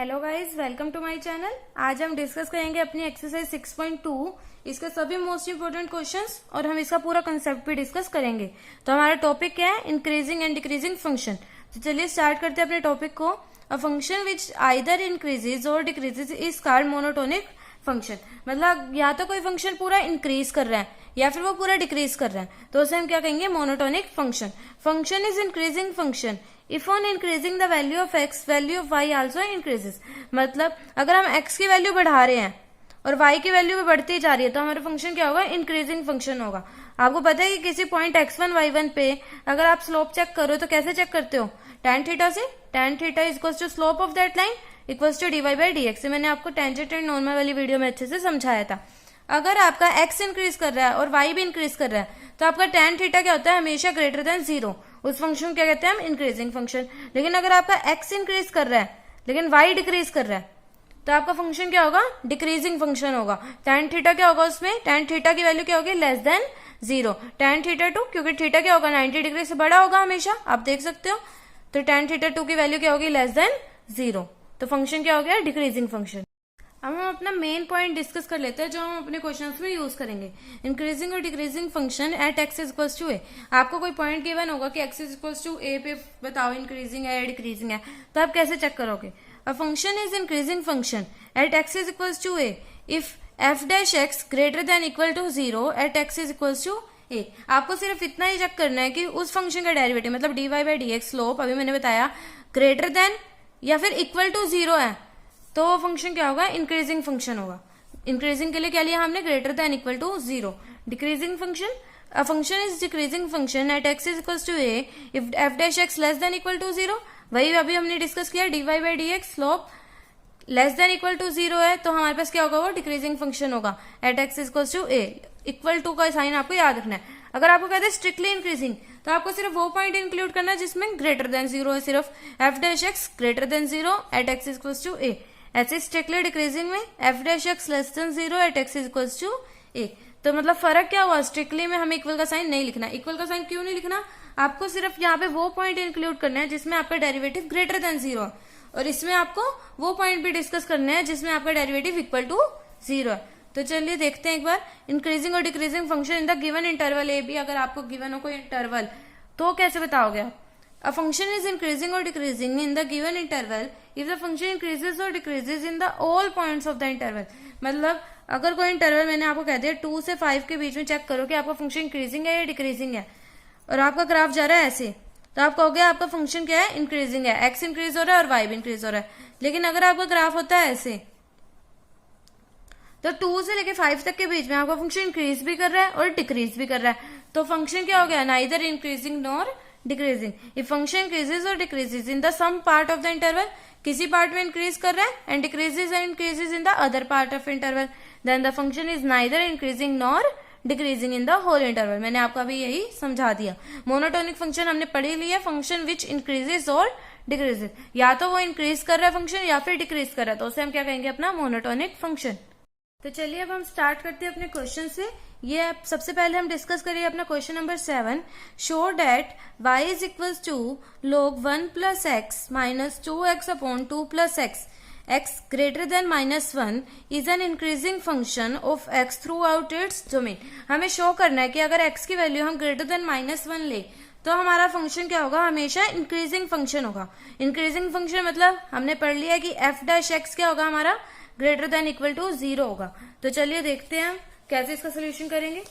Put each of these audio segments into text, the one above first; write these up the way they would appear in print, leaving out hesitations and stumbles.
Hello guys, welcome to my channel. आज हम discuss करेंगे अपनी एक्सरसाइज 6.2 इसके सभी मोस्ट इंपोर्टेंट क्वेश्चंस और हम इसका पूरा कंसेप्ट भी डिस्कस करेंगे। तो हमारा टॉपिक क्या है? Increasing and decreasing function. तो चलिए स्टार्ट करते हैं अपने टॉपिक को। A function which either increases और decreases is called monotonic function. मतलब या तो कोई फंक्शन पूरा इंक्रीज कर रहा है या फिर वो पूरा डिक्रीज कर रहा है, तो उसे हम क्या कहेंगे? Monotonic function. Function is increasing function if on increasing the value of x value of y also increases. मतलब अगर हम एक्स की वैल्यू बढ़ा रहे हैं और वाई की वैल्यू भी बढ़ती जा रही है तो हमारा फंक्शन क्या होगा? इंक्रीजिंग फंक्शन होगा। आपको पता है कि किसी पॉइंट x1 y1 पे अगर आप स्लोप चेक करो तो कैसे चेक करते हो? tan थीटा से। tan theta equals to slope of that line equals to dy by dx। मैंने आपको टेंजेंट एंड नॉर्मल वाली वीडियो में अच्छे से समझाया था। अगर आपका x इंक्रीज कर रहा है और y भी इंक्रीज कर रहा है तो आपका tan थीटा क्या होता है? हमेशा ग्रेटर देन 0। उस फंक्शन को क्या कहते हैं हम? Increasing function. लेकिन अगर आपका x इंक्रीज कर रहा है लेकिन y डिक्रीज कर रहा है तो आपका फंक्शन क्या होगा? डिक्रीजिंग फंक्शन होगा। tan थीटा क्या होगा उसमें? tan थीटा की वैल्यू क्या होगी? Less than 0। tan थीटा 2, क्योंकि थीटा क्या होगा? 90 डिग्री से बड़ा होगा हमेशा, आप देख सकते हो। तो tan थीटा 2 की वैल्यू क्या होगी? Less than 0। तो फंक्शन क्या हो गया? Decreasing function. अब हम अपना मेन पॉइंट डिस्कस कर लेते हैं जो हम अपने क्वेश्चंस में यूज करेंगे। इंक्रीजिंग और decreasing function at x is equals to a. आपको कोई पॉइंट गिवन होगा कि x is equals to a पे बताओ इंक्रीजिंग है या डिक्रीजिंग है, तो आप कैसे चेक करोगे? A function is increasing function at x is equals to a if f dash x greater than equal to 0 at x is equals to a. आपको सिर्फ इतना ही चेक करना है कि उस फंक्शन का डेरिवेटिव मतलब d y by d x slope अभी मैंने बताया ग्रेटर देन या फिर इक्वल टू 0 है तो वो फंक्शन क्या होगा? इंक्रीजिंग फंक्शन होगा। इंक्रीजिंग के लिए क्या लिया हमने? Greater than equal to 0। Decreasing function, a function is decreasing function at x is equal to a if f dash x less than equal to 0। वही अभी हमने डिस्कस किया, d y by d x slope less than equal to 0 है तो हमारे पास क्या होगा? वो डिक्रीजिंग फंक्शन होगा at x is equal to a. Equal to का साइन आपको याद रखना है। अगर आपको कहते हैं स्ट्रिक्टली इंक्रीजिंग तो आपको सिर्फ वो पॉइंट इंक्लूड करना है जिसमें ग्रेटर देन 0 है। सिर्फ f dash x greater than 0 at x is equal to a. ऐसे स्ट्रिक्टली डिक्रीजिंग में f dash x less than 0 at x is equal to a. तो मतलब फर्क क्या हुआ? स्ट्रिक्टली में हमें इक्वल का साइन नहीं लिखना। इक्वल का साइन क्यों नहीं लिखना? आपको सिर्फ यहाँ पे वो पॉइंट इंक्लूड करना है जिसमें आपका डेरिवेटिव ग्रेटर देन 0 है और इसमें आपको वो पॉइंट भी डिस्कस करना है जिसमें आपका डेरिवेटिव इक्वल टू 0 है। तो चलिए देखते हैं एक बार इंक्रीजिंग और decreasing function in the given interval a b. अगर आपको गिवन हो कोई इंटरवल तो कैसे बताओगे आप? A function is increasing or decreasing in the given interval if the function increases or decreases in the all points of the interval। मतलब अगर कोई इंटरवल मैंने आपको कह दिया 2 से 5 के बीच में चेक करो कि आपका फंक्शन इंक्रीजिंग है या डिक्रीजिंग है और आपका ग्राफ जा रहा है ऐसे, तो आप कहोगे आपका फंक्शन क्या है? इंक्रीजिंग है। एक्स इंक्रीज हो रहा है और वाई भी इंक्रीज हो रहा है। लेकिन अगर आपका ग्राफ होता है ऐसे तो 2 से लेके 5 तक के बीच में आपका फंक्शन इंक्रीज भी कर रहा है और डिक्रीज भी कर रहा है, तो फंक्शन क्या हो गया? Neither increasing nor decreasing. If function increases और decreases in the some part of the interval, किसी पार्ट में इंक्रीज कर रहा है and decreases and increases in the other part of interval, then the function is neither increasing nor decreasing in the whole interval. मैंने आपको अभी यही समझा दिया। मोनोटोनिक फंक्शन हमने पढ़ी लिया, फंक्शन विच इंक्रीजेज और डिक्रीजेज। या तो वो इंक्रीज कर रहा है फंक्शन या फिर डिक्रीज कर रहा है, तो उसे हम क्या कहेंगे? अपना मोनोटोनिक फंक्शन। तो चलिए अब हम स्टार्ट करते हैं अपने क्वेश्चन से। ये सबसे पहले हम डिस्कस करिए अपना question number 7। Show that y is equals to log 1 plus x minus 2x upon 2 plus x greater than -1 is an increasing function of x throughout its domain. हमें शो करना है कि अगर x की value हम greater than -1 ले तो हमारा फंक्शन क्या होगा? हमेशा इंक्रीजिंग फंक्शन होगा। इंक्रीजिंग फंक्शन मतलब हमने पढ़ लिया कि एफ डैश एक्स क्या होगा? हमारा ग्रेटर देन इक्वल टू 0 होगा। तो चलिए देखते हैं हम कैसे इसका सोल्यूशन करेंगे।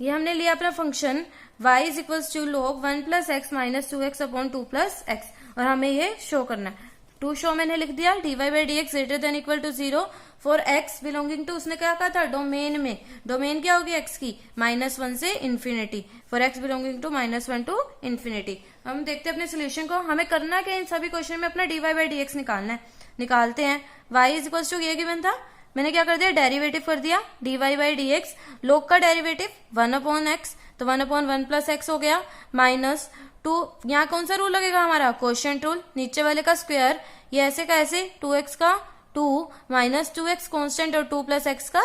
ये हमने लिया अपना function y is equals to log 1 plus x minus 2x upon 2 plus x और हमें ये शो करना है। टू शो मैंने लिख दिया dy by d x greater than equal to 0 for x belonging to, उसने क्या कहा था? डोमेन में। डोमेन क्या होगी x की? -1 से infinity. For x belonging to -1 to infinity. हम देखते हैं अपने सोल्यूशन को। हमें करना क्या? इन सभी क्वेश्चन में अपना dy बाई डी एक्स निकालना है। निकालते हैं। y इज इक्वल्स टू ये गिवन था, मैंने क्या कर दिया? डेरिवेटिव कर दिया dy बाई डी एक्स। लोग का डेरिवेटिव 1 अपॉन एक्स, तो 1 अपॉन 1 प्लस एक्स हो गया माइनस 2। यहाँ कौन सा रूल लगेगा हमारा? Quotient rule. नीचे वाले का स्क्वायर, ये ऐसे का ऐसे 2x का 2 माइनस 2x कॉन्स्टेंट और 2 प्लस एक्स का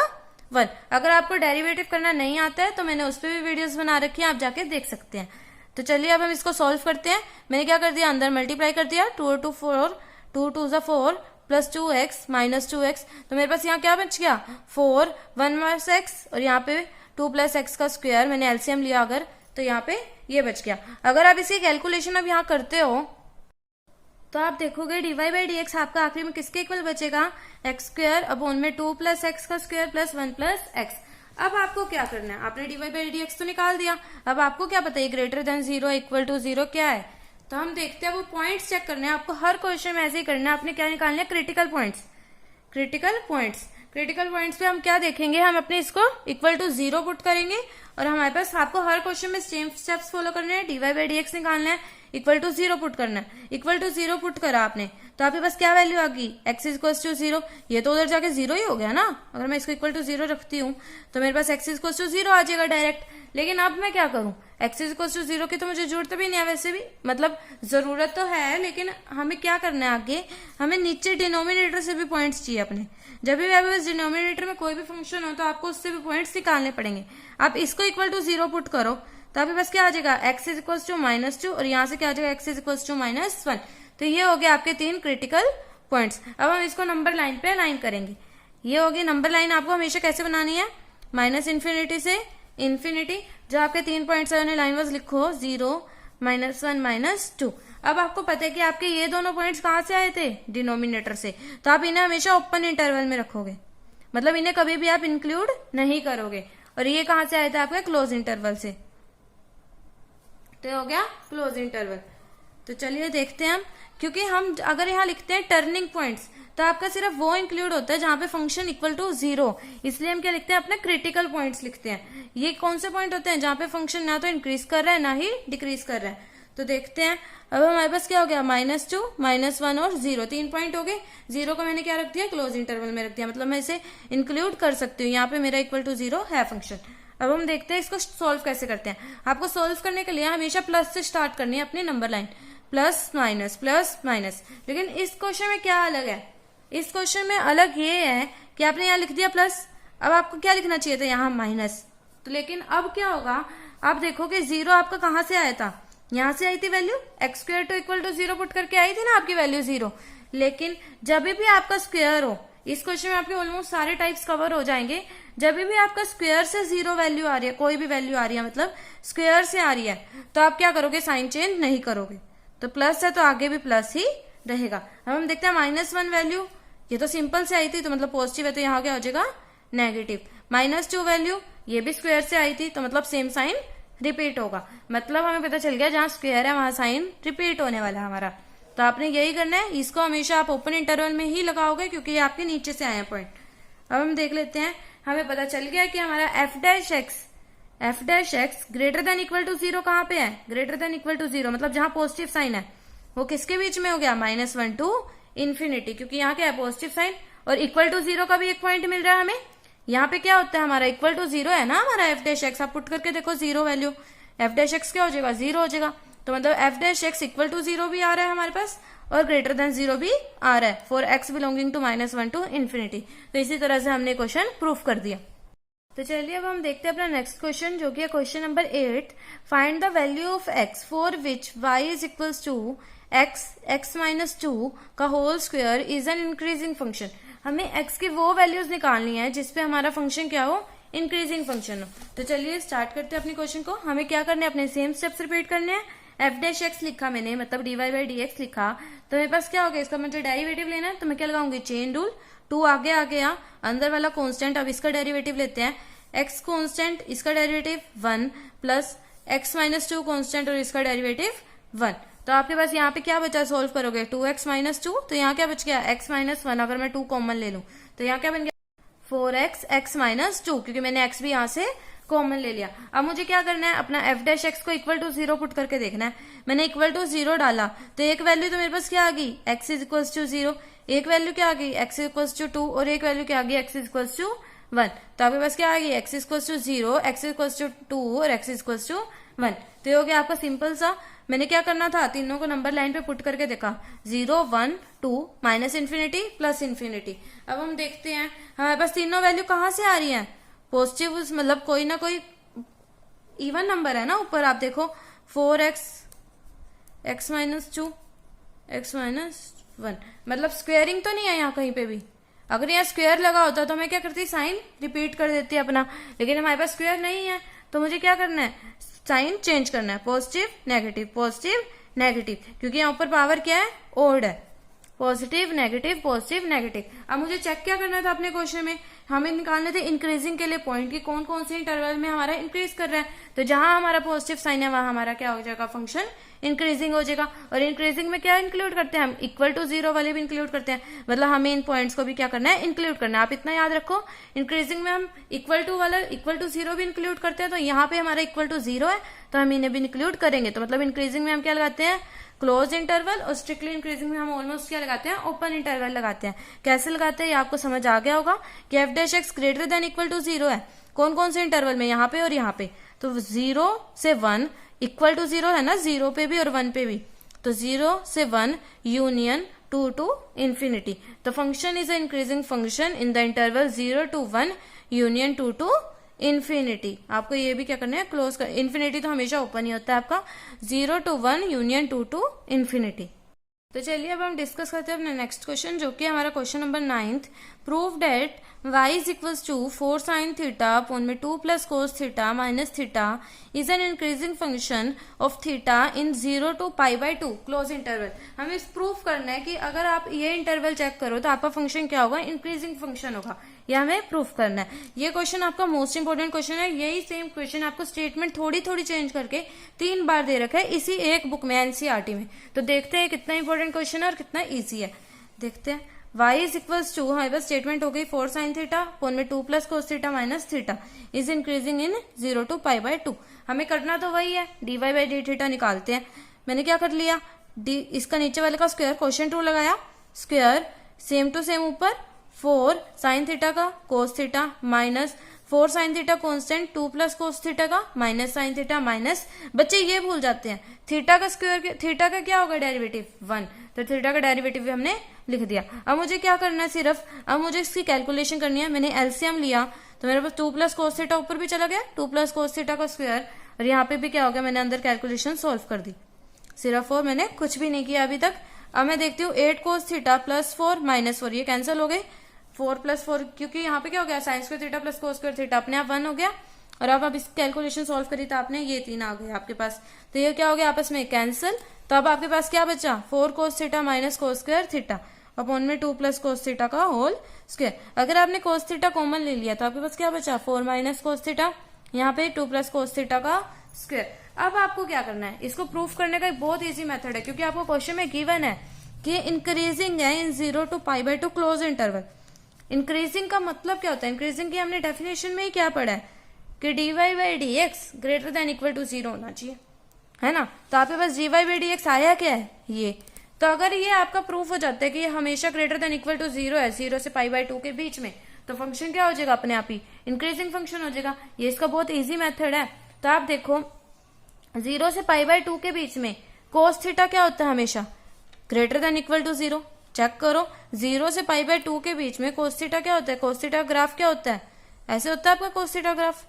1। अगर आपको डेरिवेटिव करना नहीं आता है तो मैंने उस पर भी वीडियोस बना रखी है, आप जाके देख सकते हैं। तो चलिए अब हम इसको सॉल्व करते हैं। मैंने क्या कर दिया? अंदर मल्टीप्लाई कर दिया 2 और 2 4 2 2 ज़ा 4 प्लस 2x माइनस 2x, तो मेरे पास यहाँ क्या बच गया 4 1 माइनस x और यहाँ पे 2 प्लस एक्स का स्क्वायर, मैंने एलसीएम लिया अगर, तो यहाँ पे ये बच गया। अगर आप इसकी कैलकुलेशन अब यहाँ करते हो तो आप देखोगे डीवाई बाई डी एक्स आपका आखिरी में किसके इक्वल बचेगा, एक्स स्क्वायर अपॉन में 2 प्लस एक्स का स्क्वायर प्लस 1 प्लस एक्स। अब आपको क्या करना है, आपने डीवाई बाई डी एक्स तो निकाल दिया, अब आपको क्या पता है ग्रेटर देन 0 इक्वल टू 0 क्या है, तो हम देखते हैं वो पॉइंट्स चेक करने हैं आपको। हर क्वेश्चन में ऐसे ही करना है, आपने क्या निकालना है critical points. Critical points, critical points पे हम क्या देखेंगे, हम अपने इसको इक्वल टू 0 पुट करेंगे और हमारे पास आपको हर क्वेश्चन में सेम स्टेप्स फॉलो करने हैं। डीवाई बाई डी एक्स निकालना है, इक्वल टू 0 पुट करना है। इक्वल टू 0 पुट करा आपने तो आपके पास क्या वैल्यू आ गई, एक्स इक्वल टू 0, ये तो उधर जाके 0 ही हो गया ना। अगर मैं इसको इक्वल टू 0 रखती हूँ तो मेरे पास एक्स इक्वल टू 0 आ जाएगा डायरेक्ट। लेकिन अब मैं क्या करूं, एक्स इक्वल टू 0 की तो मुझे जरूरत भी नहीं है, वैसे भी मतलब जरूरत तो है, लेकिन हमें क्या करना है आगे, हमें नीचे डिनोमिनेटर से भी पॉइंट्स चाहिए अपने। जब भी आपके पास डिनोमिनेटर में कोई भी फंक्शन हो तो आपको उससे भी पॉइंट्स निकालने पड़ेंगे। आप इसको इक्वल टू 0 पुट करो तो आपके पास क्या आ जाएगा, एक्स इज इक्वल टू -2 और यहाँ से क्या आ जाएगा, एक्स इज इक्वल टू -1। तो ये हो गया आपके 3 क्रिटिकल पॉइंट्स। अब हम इसको नंबर लाइन पे अलाइन करेंगे। ये होगी नंबर लाइन, आपको हमेशा कैसे बनानी है, -इन्फिनिटी से इन्फिनिटी। जो आपके 3 पॉइंट्स है उन्हें लाइन वाइज लिखो, 0 -1 -2। अब आपको पता है कि आपके ये दोनों पॉइंट्स कहाँ से आए थे, डिनोमिनेटर से, तो आप इन्हें हमेशा ओपन इंटरवल में रखोगे, मतलब इन्हें कभी भी आप इंक्लूड नहीं करोगे। और ये कहाँ से आए थे आपके, क्लोज इंटरवल से, तो हो गया क्लोज इंटरवल। तो चलिए देखते हैं हम, क्योंकि हम अगर यहाँ लिखते हैं टर्निंग पॉइंट्स तो आपका सिर्फ वो इंक्लूड होता है जहां पे फंक्शन इक्वल टू 0, इसलिए हम क्या लिखते हैं, अपने क्रिटिकल पॉइंट्स लिखते हैं। ये कौन से पॉइंट होते हैं, जहां पे फंक्शन ना तो इंक्रीज कर रहा है ना ही डिक्रीज कर रहा है। तो देखते हैं, अब हमारे पास क्या हो गया, -2 -1 और 0, 3 पॉइंट हो गए। 0 को मैंने क्या रख दिया, क्लोज इंटरवल में रख दिया, मतलब मैं इसे इंक्लूड कर सकती हूँ, यहाँ पे मेरा इक्वल टू 0 है फंक्शन। अब हम देखते हैं इसको सोल्व कैसे करते हैं। आपको सोल्व करने के लिए हमेशा प्लस से स्टार्ट करनी है अपनी नंबर लाइन, प्लस माइनस। लेकिन इस क्वेश्चन में क्या अलग है, इस क्वेश्चन में अलग ये है कि आपने यहाँ लिख दिया प्लस, अब आपको क्या लिखना चाहिए था, यहाँ माइनस। तो लेकिन अब क्या होगा, आप देखोगे 0 आपका कहाँ से आया था, यहाँ से आई थी value, x square two equal to 0 put करके आई थी ना आपकी वैल्यू 0। लेकिन जब भी आपका स्क्वायर हो, इस क्वेश्चन में आपके ऑलमोस्ट सारे टाइप्स कवर हो जाएंगे, जब भी आपका स्क्वायर से 0 वैल्यू आ रही है, कोई भी वैल्यू आ रही है, मतलब स्क्वायर से आ रही है, तो आप क्या करोगे, साइन चेंज नहीं करोगे। तो प्लस है तो आगे भी प्लस ही रहेगा। अब हम देखते हैं -1 वैल्यू, ये तो सिंपल से आई थी तो मतलब पॉजिटिव है, तो यहाँ क्या हो जाएगा, नेगेटिव। -2 वैल्यू, ये भी स्क्वायर से आई थी तो मतलब सेम साइन रिपीट होगा, मतलब हमें पता चल गया जहां स्क्वायर है वहां साइन रिपीट होने वाला है हमारा। तो आपने यही करना है, इसको हमेशा आप ओपन इंटरवल में ही लगाओगे क्योंकि ये आपके नीचे से आए हैं पॉइंट। अब हम देख लेते हैं, हमें पता चल गया कि हमारा f dash x greater than equal to 0 कहाँ पे है, ग्रेटर देन इक्वल टू 0, मतलब जहां पॉजिटिव साइन है वो किसके बीच में हो गया, -1 टू इन्फिनिटी, क्योंकि यहाँ क्या है, पॉजिटिव साइन। और इक्वल टू 0 का भी एक पॉइंट मिल रहा है हमें, यहाँ पे क्या होता है हमारा, इक्वल टू 0 है ना हमारा f डैश एक्स, आप पुट करके देखो 0 वैल्यू, f डैश एक्स क्या हो जाएगा, 0 हो जाएगा। तो मतलब f dash x equal to 0 भी आ रहा है हमारे पास और ग्रेटर देन 0 भी आ रहा है for x belonging to -1 to infinity. तो इसी तरह से हमने क्वेश्चन प्रूफ कर दिया। तो चलिए अब हम देखते हैं अपना नेक्स्ट क्वेश्चन, जो कि है question number 8। Find the value of x for which y is equals to x -2 का whole square is an increasing function. हमें x की वो वैल्यूज निकालनी है जिसपे हमारा फंक्शन क्या हो, इंक्रीजिंग फंक्शन हो। तो चलिए स्टार्ट करते हैं अपने क्वेश्चन को। हमें क्या करना है, अपने सेम स्टेप्स रिपीट करने हैं। f डैश एक्स लिखा मैंने, मतलब dy बाई डी एक्स लिखा, तो मेरे पास क्या हो गया, इसका मुझे डेरिवेटिव लेना है, तो मैं क्या लगाऊंगी, चेन रूल। 2 आगे आ गया, अंदर वाला कांस्टेंट, अब इसका डेरिवेटिव लेते हैं, x कांस्टेंट, इसका डेरिवेटिव 1 प्लस x -2 कांस्टेंट और इसका डेरिवेटिव 1। तो आपके पास यहाँ पे क्या बचा, सोल्व करोगे 2x -2, तो यहाँ क्या बच गया, x -1। अगर मैं 2 कॉमन ले लूं तो यहाँ क्या बन गया, 4x x -2, क्योंकि मैंने x भी यहाँ से कॉमन ले लिया। अब मुझे क्या करना है, अपना f डैश एक्स को इक्वल टू 0 पुट करके देखना है। मैंने इक्वल टू 0 डाला तो एक वैल्यू तो मेरे पास क्या आ गई, x इज इक्वल टू 0, एक वैल्यू क्या आ गई, x इज इक्वल टू 2 और एक वैल्यू क्या आ गई, x इज इक्वल टू 1। तो आपके पास क्या आ गई, x is equal to 0, x is equal to 2 और x इज इक्वल टू 1। तो ये हो गया आपका सिंपल सा। मैंने क्या करना था, तीनों को नंबर लाइन पे पुट करके देखा, 0 1 2 -इन्फिनिटी प्लस इन्फिनिटी। अब हम देखते हैं हमारे पास तीनों वैल्यू कहाँ से आ रही है, पॉजिटिव, मतलब कोई ना कोई इवन नंबर है ना ऊपर। आप देखो 4x x -2 x 1, मतलब स्क्वेयरिंग तो नहीं है यहाँ कहीं पे भी। अगर यहाँ स्क्वायर लगा होता तो मैं क्या करती, साइन रिपीट कर देती अपना, लेकिन हमारे पास स्क्वायर नहीं है तो मुझे क्या करना है, साइन चेंज करना है, पॉजिटिव नेगेटिव, क्योंकि यहाँ ऊपर पावर क्या है, ओड है, पॉजिटिव नेगेटिव। अब मुझे चेक क्या करना था अपने क्वेश्चन में, हमें निकालने थे इंक्रीजिंग के लिए पॉइंट, कि कौन कौन से इंटरवल में हमारा इंक्रीज कर रहा है। तो जहां हमारा पॉजिटिव साइन है वहां हमारा क्या हो जाएगा, फंक्शन इंक्रीजिंग हो जाएगा। और इंक्रीजिंग में क्या इंक्लूड करते हैं हम, इक्वल टू 0 वाले भी इंक्लूड करते हैं, मतलब हमें इन पॉइंट्स को भी क्या करना है, इंक्लूड करना है। आप इतना याद रखो, इंक्रीजिंग में हम इक्वल टू 0 भी इंक्लूड करते हैं, तो यहाँ पे हमारा इक्वल टू 0 है तो हम इन्हें भी इंक्लूड करेंगे। तो मतलब इंक्रीजिंग में हम क्या लगाते हैं, क्लोज इंटरवल, और स्ट्रिक्टली इंक्रीजिंग में हम ऑलमोस्ट क्या लगाते हैं, ओपन इंटरवल लगाते हैं। कैसे लगाते हैं ये आपको समझ आ गया होगा कि f dash x greater than equal to 0 है, कौन कौन से इंटरवल में, यहाँ पे और यहाँ पे। तो 0 से 1 इक्वल टू 0 है ना, 0 पे भी और 1 पे भी, तो 0 से 1 यूनियन 2 टू इंफिनिटी। तो function is a increasing function in the interval 0 to 1 union 2 to infinity. आपको ये भी क्या करना है, क्लोज कर, इन्फिनिटी तो हमेशा ओपन ही होता है आपका, 0 to 1 यूनियन 2 टू इन्फिनिटी। तो चलिए अब हम डिस्कस करते हैं अपना नेक्स्ट क्वेश्चन, जो कि हमारा question number 9th। Prove that y is equals to 4 sin theta upon में 2 plus cos theta minus theta is an increasing function of theta in 0 to π/2 close interval. हमें प्रूफ करना है कि अगर आप ये इंटरवल चेक करो तो आपका फंक्शन क्या होगा, इंक्रीजिंग फंक्शन होगा। ये हमें प्रूफ करना है। ये क्वेश्चन आपका मोस्ट इंपोर्टेंट क्वेश्चन है। यही सेम क्वेश्चन आपको स्टेटमेंट थोड़ी थोड़ी चेंज करके 3 बार दे रखा है इसी एक बुक में, एनसीईआरटी में। तो देखते हैं कितना इंपॉर्टेंट क्वेश्चन है और कितना ईजी है। देखते हैं, y इज इक्वल्स टू, हमारे पास स्टेटमेंट हो गई 4 sin थीटा अपॉन में 2 plus cos theta minus theta is increasing in 0 to π/2। हमें करना तो वही है, dy/d निकालते हैं। मैंने क्या कर लिया, इसका नीचे वाले का स्क्वायर, क्वेश्चन 2 लगाया, स्क्वायर सेम टू सेम ऊपर 4 sin थीटा का कोस theta minus 4 sin theta constant 2 plus cos theta का माइनस sin थीटा माइनस, बच्चे ये भूल जाते हैं थीटा का स्क्वायर, थीटा का क्या होगा डेरिवेटिव 1, तो थीटा का डेरिवेटिव भी हमने लिख दिया। अब मुझे क्या करना है, सिर्फ अब मुझे इसकी कैलकुलेशन करनी है। मैंने एलसीएम लिया तो मेरे पास 2 प्लस कोस थीटा ऊपर भी चला गया, 2 प्लस कोस थीटा का स्क्वायर, और यहाँ पे भी क्या हो गया, मैंने अंदर कैलकुलेशन सोल्व कर दी सिर्फ, और मैंने कुछ भी नहीं किया अभी तक। अब मैं देखती हूँ 8 कोस थीटा प्लस 4 माइनस 4, ये कैंसिल हो गए, 4 प्लस 4, क्योंकि यहाँ पे क्या हो गया, sine square theta plus cos square theta अपने आप 1 हो गया। और अब आप इस कैलकुलेशन सोल्व करी तो आपने ये 3 आ गए आपके पास, तो ये क्या हो गया आपस में कैंसिल। तो अब आपके पास क्या बचा, 4 कोस theta minus cos square theta upon में 2 प्लस कोस थीटा का होल स्क्वायर। अगर आपने कोस थीटा कॉमन ले लिया तो आपके पास क्या बचा, 4 माइनस कोस थीटा, यहाँ पे 2 प्लस कोस थीटा का स्क्वायर। अब आपको क्या करना है, इसको प्रूफ करने का एक बहुत इजी मेथड है, क्योंकि आपको क्वेश्चन में गिवन है कि इंक्रीजिंग है इन 0 to π/2 क्लोज इंटरवल। इंक्रीजिंग का मतलब क्या होता है, इंक्रीजिंग की हमने डेफिनेशन में ही क्या पढ़ा है कि dy/dx greater than equal to 0 होना चाहिए, है ना। तो आपके पास dy/dx आया क्या है, ये। तो अगर ये आपका प्रूफ हो जाता है कि ये हमेशा ग्रेटर देन इक्वल टू 0 है, 0 से π/2 के बीच में, तो फंक्शन क्या हो जाएगा, अपने आप ही इंक्रीजिंग फंक्शन हो जाएगा। ये इसका बहुत इजी मेथड है। तो आप देखो 0 से π/2 के बीच में कोस थीटा क्या होता है, हमेशा greater than equal to 0। Check करो, 0 से π/2 के बीच में कोस थीटा क्या होता है, कोस थीटा ग्राफ क्या होता है, ऐसे होता है आपका कोस थीटा ग्राफ।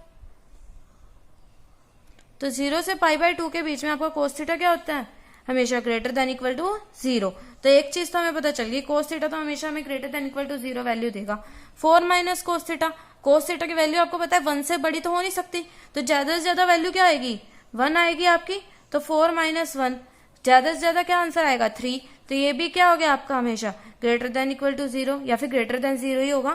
तो 0 से π/2 के बीच में आपका कोस थीटा क्या होता है, हमेशा ग्रेटर देन इक्वल टू 0। तो एक चीज तो हमें पता चल गई, कोस थीटा तो हमेशा हमें greater than equal to 0 value देगा। 4 माइनस कोस थीटा की वैल्यू आपको पता है 1 से बड़ी तो हो नहीं सकती, तो ज्यादा से ज्यादा वैल्यू क्या आएगी, 1 आएगी आपकी। तो 4 माइनस 1, ज्यादा से ज्यादा क्या आंसर आएगा, 3। तो ये भी क्या हो गया आपका, हमेशा ग्रेटर देन इक्वल टू 0 या फिर ग्रेटर देन 0 ही होगा।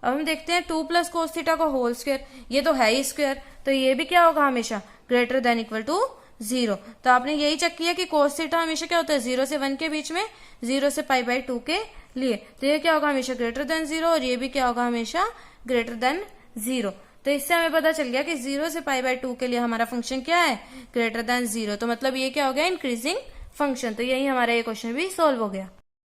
अब हम देखते हैं 2 प्लस कोस थीटा का होल स्क्वायर, ये तो है ही स्क्वायर, तो ये भी क्या होगा, हमेशा ग्रेटर देन इक्वल टू 0। तो आपने यही चेक किया कि कोस थीटा हमेशा क्या होता है, 0 से 1 के बीच में, 0 से π/2 के लिए। तो ये क्या होगा, हमेशा ग्रेटर देन 0, और ये भी क्या होगा, हमेशा ग्रेटर देन 0। तो इससे हमें पता चल गया कि 0 से π/2 के लिए हमारा फंक्शन क्या है, ग्रेटर देन 0। तो मतलब ये क्या हो गया, इंक्रीजिंग फंक्शन। तो यही हमारा ये क्वेश्चन भी सोल्व हो गया।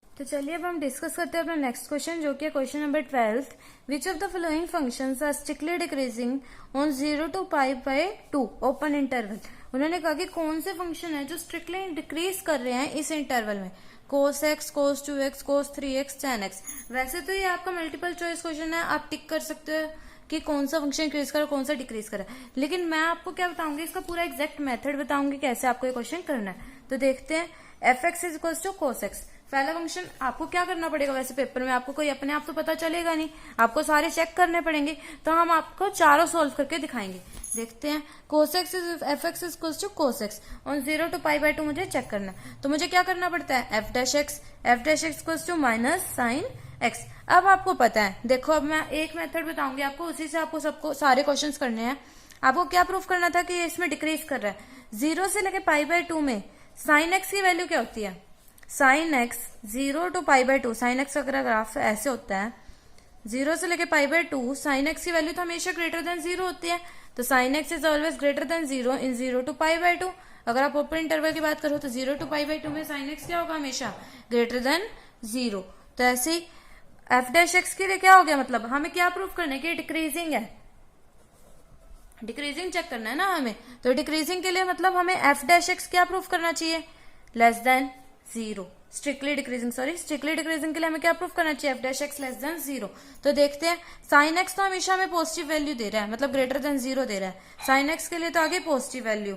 तो चलिए अब हम डिस्कस करते हैं अपना नेक्स्ट क्वेश्चन, जो कि question number 12। Which of the following functions are strictly decreasing on 0 to π/2 open interval. उन्होंने कहा कि कौन से फंक्शन है जो स्ट्रिक्टली डिक्रीज कर रहे हैं इस इंटरवल में, cos x, cos 2x, cos 3x, tan x। वैसे तो ये आपका मल्टीपल चॉइस क्वेश्चन है, आप टिक कर सकते हो कि कौन सा फंक्शन इंक्रीज करे कौन सा डिक्रीज करे, लेकिन मैं आपको क्या बताऊंगी, इसका पूरा एग्जैक्ट मेथड बताऊंगी कैसे आपको ये क्वेश्चन करना है। तो देखते हैं, f x is equal to cos x. पहला फंक्शन आपको क्या करना पड़ेगा, वैसे पेपर में आपको कोई अपने आप तो पता चलेगा नहीं, आपको सारे चेक करने पड़ेंगे, तो हम आपको चारों सोल्व करके दिखाएंगे। देखते हैं, cos x is f x is equal to cos x on 0 to π/2 मुझे चेक करना है, तो मुझे क्या करना पड़ता है, f dash x equal to minus sine x। अब आपको पता है, देखो अब मैं एक मेथड बताऊंगी आपको, उसी से आपको सबको सारे क्वेश्चंस करने हैं। आपको क्या प्रूफ करना था कि इसमें डिक्रीज कर रहा है, 0 से लेके π/2 में साइन x की वैल्यू क्या होती है, sine x 0 to π/2, sine x का ग्राफ ऐसे होता है, 0 से लेके π/2 साइन x की वैल्यू तो हमेशा ग्रेटर देन 0 होती है, तो sine x is always greater than 0 in 0 to π/2। अगर आप ओपन इंटरवल की बात करो तो 0 to π/2 में साइन x क्या होगा, हमेशा ग्रेटर देन 0। तो ऐसे ही एफ डैश एक्स के लिए क्या हो गया, मतलब हमें क्या प्रूफ करना है कि डिक्रीजिंग है, डिक्रीजिंग चेक करना है ना हमें, तो डिक्रीजिंग के लिए मतलब हमें एफ डैश एक्स क्या प्रूफ करना चाहिए, लेस देन 0। स्ट्रिक्टली डिक्रीजिंग के लिए हमें क्या प्रूफ करना चाहिए, F dash x less than 0। तो देखते हैं, साइन एक्स तो हमेशा हमें पॉजिटिव वैल्यू दे रहा है, मतलब ग्रेटर देन 0 दे रहा है, साइन एक्स के लिए तो आगे पॉजिटिव वैल्यू,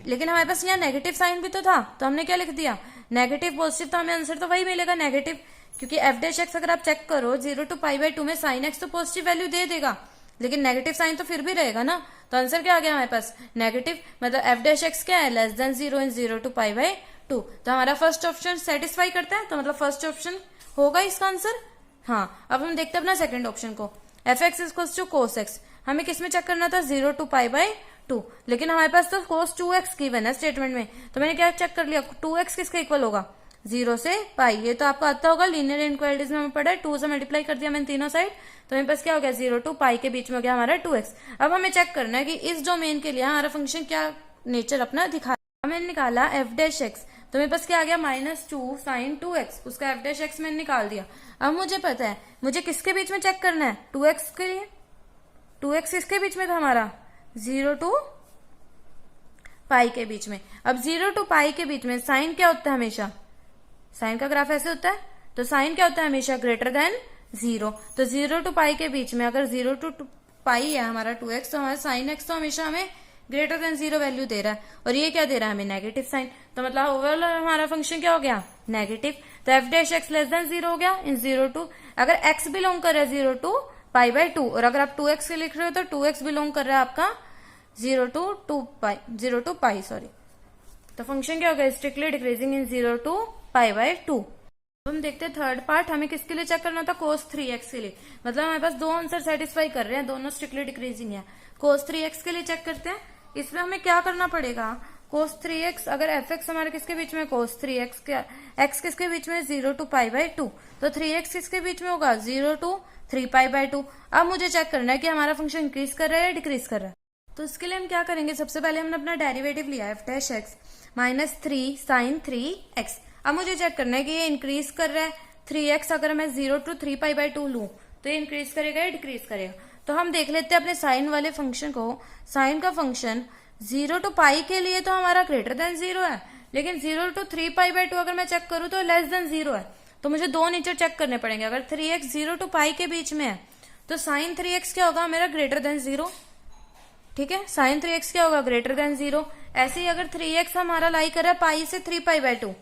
लेकिन हमारे पास यहाँ नेगेटिव साइन भी तो था, तो हमने क्या लिख दिया, नेगेटिव पॉजिटिव, तो हमें आंसर तो वही मिलेगा नेगेटिव, क्योंकि एफ डैश एक्स अगर आप चेक करो 0 to π/2 में साइन एक्स तो पॉजिटिव वैल्यू दे देगा, लेकिन नेगेटिव साइन तो फिर भी रहेगा ना, तो आंसर क्या आ गया हमारे पास, नेगेटिव, मतलब एफ डैश एक्स क्या है, लेस देन 0 इन 0 to π/2। तो हमारा फर्स्ट ऑप्शन सेटिस्फाई करता है, तो मतलब फर्स्ट ऑप्शन होगा इसका आंसर। हाँ, अब हम देखते हैं अपना सेकंड ऑप्शन को, f x is to cos x, हमें किस में चेक करना था, 0 to π/2, लेकिन हमारे पास तो कोस 2x गिवन है स्टेटमेंट में, तो मैंने क्या चेक कर लिया, 2x किसका इक्वल होगा, 0 से पाई, ये तो आपको आता होगा, लीनियर इनक्वालिटीज में हमें पढ़ा है, 2 से मल्टीप्लाई कर दिया मैंने तीनों साइड, तो मेरे पास क्या हो गया, 0 to पाई के बीच में हो गया हमारा 2x। अब हमें चेक करना है कि इस डोमेन के लिए हमारा फंक्शन क्या नेचर अपना दिखा, हमने निकाला एफ डैश एक्स, तो मेरे पास क्या आ गया, -2 sin 2x, उसका एफ डैश एक्स मैंने निकाल दिया। अब मुझे पता है मुझे किसके बीच में चेक करना है, 2x के लिए, 2x किसके बीच में था हमारा, 0 to पाई के बीच में। अब 0 to पाई के बीच में साइन क्या होता है, हमेशा साइन का ग्राफ ऐसे होता है, तो साइन क्या होता है, हमेशा ग्रेटर देन 0। तो 0 to पाई के बीच में अगर 0 to पाई है हमारा 2x, तो हमारा साइन एक्स तो हमेशा हमें ग्रेटर देन 0 वैल्यू दे रहा है, और ये क्या दे रहा है हमें, नेगेटिव साइन, तो मतलब ओवरऑल हमारा फंक्शन क्या हो गया, नेगेटिव। तो F dash x less than 0 हो गया इन 0 to, अगर x बिलोंग कर रहा है 0 to π/2, और अगर आप 2x के लिख रहे हो तो 2x बिलोंग कर रहा है आपका 0 to पाई, सॉरी। तो फंक्शन क्या हो गया, स्ट्रिक्टली डिक्रीजिंग इन 0 to π/2। हम देखते हैं थर्ड पार्ट, हमें किसके लिए चेक करना था, cos 3x के लिए, मतलब हमारे पास दो आंसर सेटिस्फाई कर रहे हैं, दोनों स्ट्रिक्टली डिक्रीजिंग है। cos 3x के लिए चेक करते हैं, इसमें हमें क्या करना पड़ेगा, cos 3x, अगर एफ एक्स हमारे किसके बीच में, cos 3x क्या, x किसके बीच में, 0 to π/2, तो 3x किसके बीच में होगा, 0 to 3π/2। अब मुझे चेक करना है कि हमारा फंक्शन इंक्रीज कर रहा है या डिक्रीज कर रहा है, तो इसके लिए हम क्या करेंगे, सबसे पहले हमने अपना डेरिवेटिव लिया F dash x -3 sin 3x। अब मुझे चेक करना है कि ये इंक्रीज कर रहा है, 3x अगर मैं 0 to 3π/2 लूं तो ये इंक्रीज करेगा या डिक्रीज करेगा। तो हम देख लेते हैं अपने साइन वाले फंक्शन को, साइन का फंक्शन 0 to पाई के लिए तो हमारा ग्रेटर देन 0 है, लेकिन 0 to 3π/2 अगर मैं चेक करूं तो लेस देन 0 है, तो मुझे दो नेचर चेक करने पड़ेंगे। अगर 3x 0 to पाई के बीच में है तो साइन 3x क्या होगा, मेरा ग्रेटर देन 0, ठीक है, साइन 3x क्या होगा, ग्रेटर देन 0। ऐसे ही अगर 3x हमारा लाई कर रहा है पाई से 3π/2,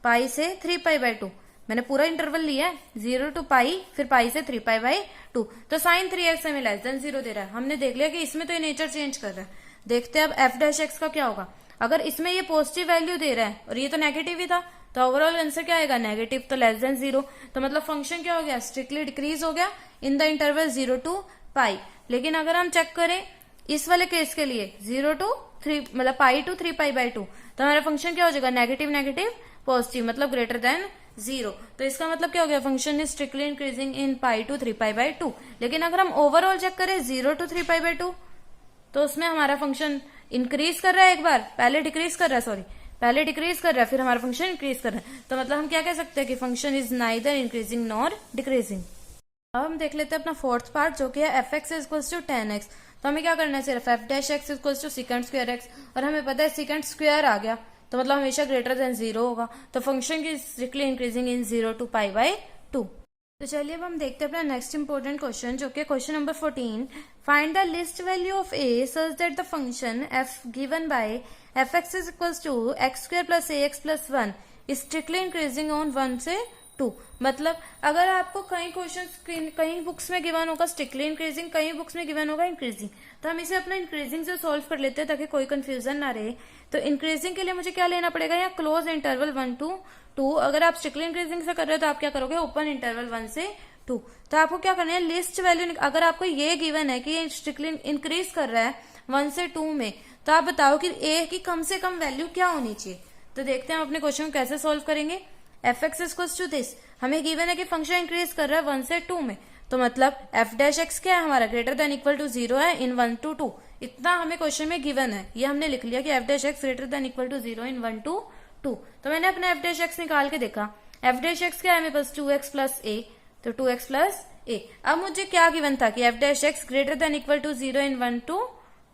पाई से 3π/2, मैंने पूरा इंटरवल लिया है 0 to पाई, फिर पाई से 3π/2, तो साइन 3x हमें लेस देन 0 दे रहा है। हमने देख लिया कि इसमें तो ये नेचर चेंज कर रहा है। देखते हैं अब एफ डैश एक्स का क्या होगा, अगर इसमें ये पॉजिटिव वैल्यू दे रहा है और ये तो नेगेटिव ही था, तो ओवरऑल आंसर क्या आएगा, नेगेटिव, तो लेस देन 0, तो मतलब फंक्शन क्या हो गया, स्ट्रिक्टली डिक्रीज हो गया इन द इंटरवल 0 to पाई। लेकिन अगर हम चेक करें इस वाले केस के लिए 0 to 3, मतलब पाई to 3π/2, तो हमारा फंक्शन क्या हो जाएगा, नेगेटिव नेगेटिव पॉजिटिव, मतलब ग्रेटर देन 0। तो इसका मतलब क्या हो गया, function is strictly increasing in pi to 3π/2। लेकिन अगर हम ओवरऑल चेक करें 0 to 3π/2, तो उसमें हमारा फंक्शन इंक्रीज कर रहा है, एक बार पहले डिक्रीज कर रहा है, सॉरी पहले डिक्रीज कर रहा है, फिर हमारा फंक्शन इंक्रीज कर रहा है, तो मतलब हम क्या कह सकते हैं कि function is neither increasing nor decreasing. अब हम देख लेते हैं अपना फोर्थ पार्ट, जो कि है f x is equal to 10x। तो हमें क्या करना है, सिर्फ f dash x is equal to second square x, और हमें पता है सेकंड स्क्वायर आ गया तो मतलब हमेशा ग्रेटर देन 0 होगा, तो फंक्शन की स्ट्रिक्टली इंक्रीजिंग इन 0 to π/2। तो चलिए अब हम देखते हैं अपना नेक्स्ट इंपॉर्टेंट क्वेश्चन, जो कि question number 14, find the least value of a such that the function f given by f(x) is equals to x square plus ax plus 1 strictly increasing on 1 से 2। मतलब अगर आपको कई क्वेश्चन कई books में given होगा स्ट्रिक्टली इंक्रीजिंग, कई books में गिवन होगा इंक्रीजिंग, तो हम इसे अपना इंक्रीजिंग से सॉल्व कर लेते हैं ताकि कोई कंफ्यूजन ना रहे। तो इंक्रीजिंग के लिए मुझे क्या लेना पड़ेगा, यहाँ क्लोज इंटरवल 1 to 2। अगर आप स्ट्रिक्टली इंक्रीजिंग से कर रहे हो तो आप क्या करोगे, ओपन इंटरवल 1 से 2। तो आपको क्या करना है, लिस्ट वैल्यू, अगर आपको ये गिवन है कि स्ट्रिक्टली इंक्रीज कर रहा है 1 से 2 में, तो आप बताओ कि ए की कम से कम वैल्यू क्या होनी चाहिए। तो देखते हैं हम अपने क्वेश्चन को कैसे सॉल्व करेंगे। F x equals to this, हमें गिवन है कि फंक्शन इंक्रीज कर रहा है 1 से 2 में, तो मतलब एफ डैश एक्स क्या है हमारा, ग्रेटर देन इक्वल टू 0 है इन 1 to 2। इतना हमें क्वेश्चन में गिवन है, ये हमने लिख लिया कि f dash x greater than equal to 0 in 1 to 2। तो मैंने अपना एफ डैश एक्स निकाल के देखा, एफ डैश एक्स क्या है मेरे पास 2x प्लस ए, तो 2x प्लस ए। अब मुझे क्या गिवन था कि f dash x greater than equal to 0 in 1 to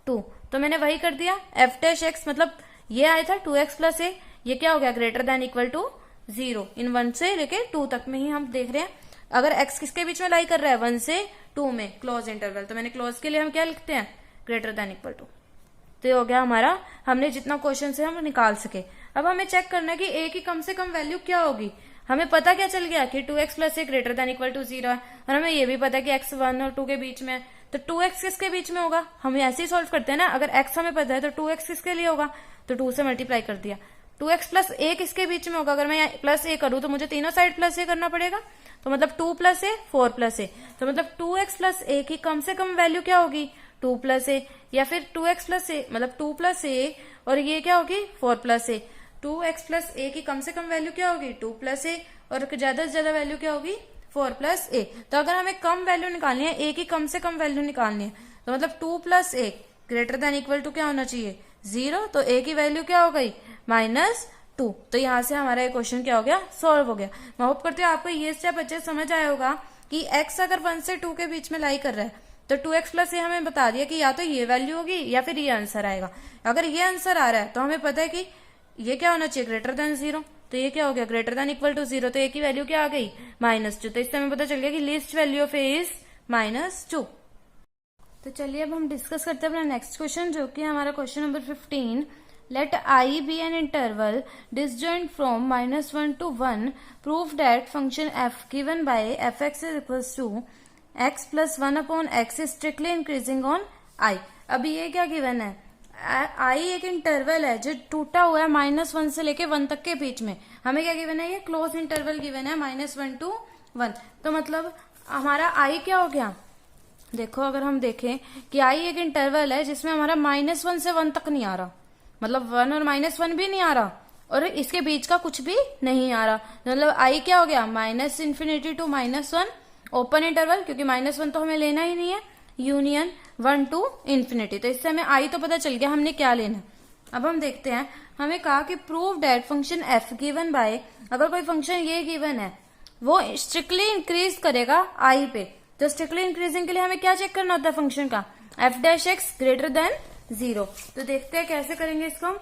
2, तो मैंने वही कर दिया। एफ डैश एक्स मतलब ये आया था 2x प्लस ए, ये क्या हो गया, greater than equal to 0 in 1 से लेके 2 तक में ही हम देख रहे हैं। अगर x किसके बीच में लाई कर रहा है, 1 से 2 में, क्लोज इंटरवल, तो मैंने क्लोज के लिए हम क्या लिखते हैं, ग्रेटर देन इक्वल टू। तो ये हो गया हमारा, हमने जितना क्वेश्चन से हम निकाल सके। अब हमें चेक करना है कि a की कम से कम वैल्यू क्या होगी। हमें पता क्या चल गया कि 2x plus a greater than equal to 0 है, और हमें ये भी पता है कि x 1 और 2 के बीच में है, तो 2x किसके बीच में होगा, हम ऐसे ही सॉल्व करते हैं ना। अगर x हमें पता है तो 2x किसके लिए होगा, तो 2 से मल्टीप्लाई कर दिया। 2x प्लस ए किसके बीच में होगा, अगर मैं प्लस ए करूं तो मुझे तीनों साइड प्लस ए करना पड़ेगा, तो मतलब 2 प्लस ए 4 प्लस ए, तो मतलब 2x प्लस ए की कम से कम वैल्यू क्या होगी, 2 प्लस ए, या फिर 2x प्लस ए मतलब 2 प्लस ए, और ये क्या होगी 4 प्लस ए। 2x प्लस ए की कम से कम वैल्यू क्या होगी, 2 प्लस ए, और ज्यादा से ज्यादा वैल्यू क्या होगी, 4 प्लस ए। तो अगर हमें कम वैल्यू निकालनी है, ए की कम से कम वैल्यू निकालनी है, तो मतलब 2 plus a greater than equal to क्या होना चाहिए, 0। तो ए की वैल्यू क्या हो गई, -2। तो यहाँ से हमारा ये क्वेश्चन क्या हो गया, सॉल्व हो गया। मैं होप करती हूँ आपको ये स्टेप अच्छे समझ आया होगा कि x अगर 1 से 2 के बीच में लाई कर रहा है, तो 2x प्लस ए हमें बता दिया कि या तो ये वैल्यू होगी या फिर ये आंसर आएगा। अगर ये आंसर आ रहा है तो हमें पता है कि ये क्या होना चाहिए, ग्रेटर देन 0, तो ये क्या हो गया, ग्रेटर देन इक्वल टू 0, तो ए की वैल्यू क्या आ गई, -2। तो इससे हमें पता चल गया कि least value of A is -2। तो चलिए अब हम डिस्कस करते हैं अपना नेक्स्ट क्वेश्चन, जो कि हमारा question number 15। Let I be an interval disjoint from -1 to 1, prove that function f given by f x is equals to x plus 1 upon x is strictly increasing on I. अभी ये क्या given है, आई एक interval है जो टूटा हुआ है -1 से लेके 1 तक के बीच में। हमें क्या गिवन है, ये क्लोज इंटरवल गिवन है -1 to 1। तो मतलब हमारा आई क्या हो गया, देखो अगर हम देखें कि आई एक इंटरवल है जिसमें हमारा -1 से 1 तक नहीं आ रहा, मतलब 1 और -1 भी नहीं आ रहा, और इसके बीच का कुछ भी नहीं आ रहा। मतलब आई क्या हो गया, -∞ to -1 ओपन इंटरवल, क्योंकि -1 तो हमें लेना ही नहीं है, यूनियन 1 to ∞। तो इससे हमें आई तो पता चल गया हमने क्या लेना। अब हम देखते हैं, हमें कहा कि prove that function f given bye, अगर कोई फंक्शन ये गिवन है वो स्ट्रिक्टली इंक्रीज करेगा आई पे, तो स्ट्रिक्टली इंक्रीजिंग के लिए हमें क्या चेक करना होता है फंक्शन का, F dash x greater than 0। तो देखते हैं कैसे करेंगे इसको हम।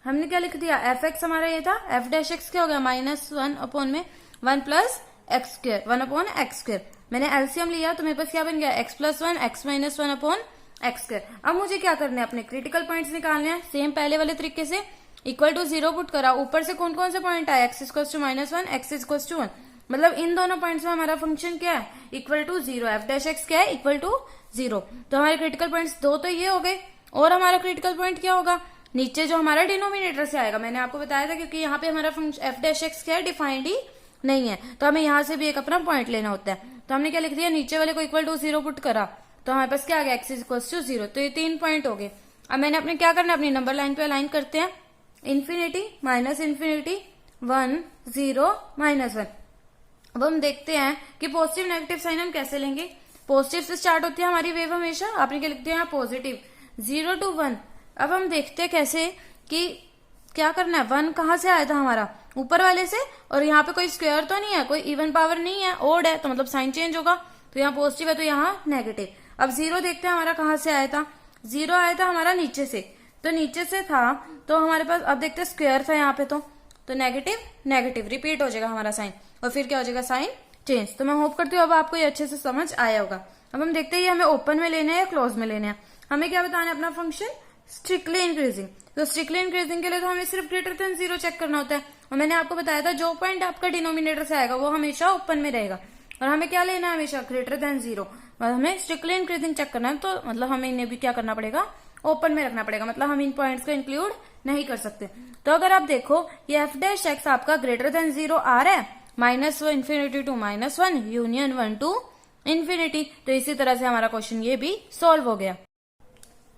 हमने क्या लिख दिया, एफ एक्स हमारा ये था, एफ डैश एक्स क्या हो गया, -1 अपॉन में 1 plus x square, 1 upon x square. मैंने एलसीएम लिया तो मेरे पास क्या बन गया, x plus 1 x minus 1 upon x square. अब मुझे क्या करना है, अपने क्रिटिकल पॉइंट्स निकालने हैं, सेम पहले वाले तरीके से, इक्वल टू 0 पुट करा, ऊपर से कौन कौन से पॉइंट आए, x equal to -1 x equal to 1, मतलब इन दोनों पॉइंट्स में हमारा फंक्शन क्या है, equal to 0, f dash x क्या है, इक्वल टू 0। तो हमारे क्रिटिकल पॉइंट्स 2 तो ये हो गए, और हमारा क्रिटिकल पॉइंट क्या होगा, नीचे जो हमारा डिनोमिनेटर से आएगा, मैंने आपको बताया था, क्योंकि यहाँ पे हमारा फंक्शन एफ डैश एक्स क्या है, डिफाइंड ही नहीं है, तो हमें यहाँ से भी एक अपना पॉइंट लेना होता है। तो हमने क्या लिख दिया, नीचे वाले को इक्वल टू 0 पुट करा, तो हमारे पास क्या आ गया, x इक्वल टू 0। तो ये 3 पॉइंट हो गए। अब मैंने अपने क्या करना है, अपनी नंबर लाइन पे अलाइन करते हैं, इन्फिनिटी -∞ 1 0 -1। अब हम देखते हैं कि पॉजिटिव नेगेटिव साइन हम कैसे लेंगे। पॉजिटिव से स्टार्ट होती है हमारी वेव हमेशा, आपने क्या लिख दिया यहाँ, पॉजिटिव 0 to 1। अब हम देखते हैं कैसे कि क्या करना है, 1 कहाँ से आया था हमारा, ऊपर वाले से, और यहाँ पे कोई स्क्वायर तो नहीं है, कोई इवन पावर नहीं है, ओड है, तो मतलब साइन चेंज होगा, तो यहाँ पॉजिटिव है तो यहाँ नेगेटिव। अब 0 देखते हैं हमारा कहाँ से आया था, 0 आया था हमारा नीचे से, तो नीचे से था तो हमारे पास, अब देखते हैं स्क्वायर था यहाँ पे, तो नेगेटिव नेगेटिव रिपीट हो जाएगा हमारा साइन, और फिर क्या हो जाएगा, साइन चेंज। तो मैं होप करती हूँ अब आपको ये अच्छे से समझ आया होगा। अब हम देखते हैं ये हमें ओपन में लेना है या क्लोज में लेना है। हमें क्या बताना है, अपना फंक्शन स्ट्रिक्टली इंक्रीजिंग। तो स्ट्रिक्टली इंक्रीजिंग के लिए तो हमें सिर्फ ग्रेटर देन 0 चेक करना होता है, और मैंने आपको बताया था जो पॉइंट आपका डिनोमिनेटर से आएगा वो हमेशा ओपन में रहेगा, और हमें क्या लेना है हमेशा ग्रेटर देन 0। हमें स्ट्रिक्टली इंक्रीजिंग चेक करना है, तो मतलब हमें इन्हें भी क्या करना पड़ेगा, ओपन में रखना पड़ेगा, मतलब हम इन पॉइंट्स को इंक्लूड नहीं कर सकते। तो अगर आप देखो ये एफ डैश एक्स आपका ग्रेटर देन 0 आ रहा है, -1 infinity to -1 union 1 to infinity, तो इसी तरह से हमारा क्वेश्चन ये भी सॉल्व हो गया।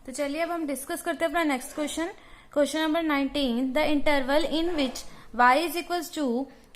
तो चलिए अब हम डिस्कस करते हैं अपना next question, question number 19। The interval in which y is equals to